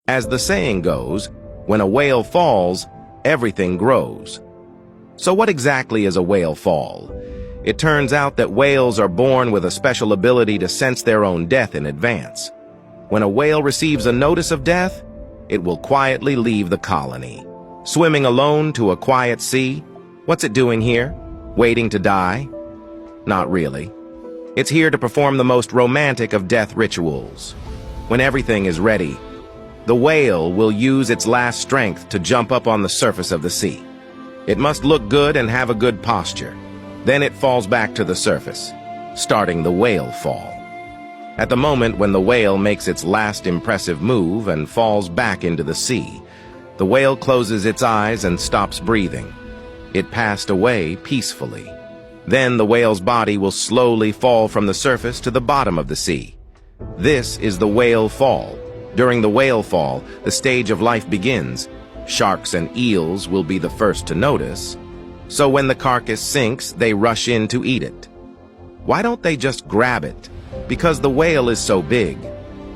As the saying goes, when a whale falls, everything grows. So what exactly is a whale fall? It turns out that whales are born with a special ability to sense their own death in advance. When a whale receives a notice of death, it will quietly leave the colony. Swimming alone to a quiet sea? What's it doing here? Waiting to die? Not really. It's here to perform the most romantic of death rituals. When everything is ready, the whale will use its last strength to jump up on the surface of the sea. It must look good and have a good posture. Then it falls back to the surface, starting the whale fall. At the moment when the whale makes its last impressive move and falls back into the sea, the whale closes its eyes and stops breathing. It passed away peacefully. Then the whale's body will slowly fall from the surface to the bottom of the sea. This is the whale fall. During the whale fall, the stage of life begins. Sharks and eels will be the first to notice. So when the carcass sinks, they rush in to eat it. Why don't they just grab it? Because the whale is so big.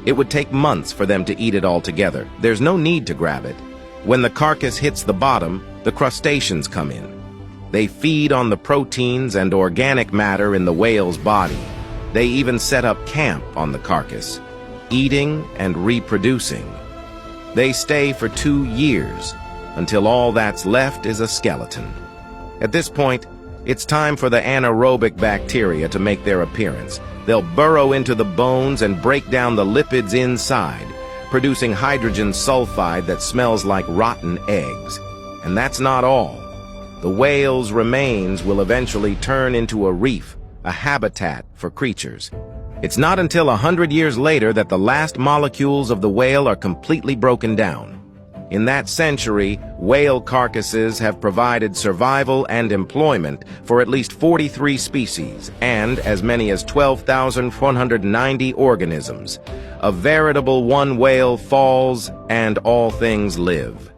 It would take months for them to eat it all together. There's no need to grab it. When the carcass hits the bottom, the crustaceans come in. They feed on the proteins and organic matter in the whale's body. They even set up camp on the carcass, eating and reproducing. They stay for 2 years, until all that's left is a skeleton. At this point, it's time for the anaerobic bacteria to make their appearance. They'll burrow into the bones and break down the lipids inside, producing hydrogen sulfide that smells like rotten eggs. And that's not all. The whale's remains will eventually turn into a reef, a habitat for creatures. It's not until 100 years later that the last molecules of the whale are completely broken down. In that century, whale carcasses have provided survival and employment for at least 43 species and as many as 12,490 organisms. A veritable one whale falls and all things live.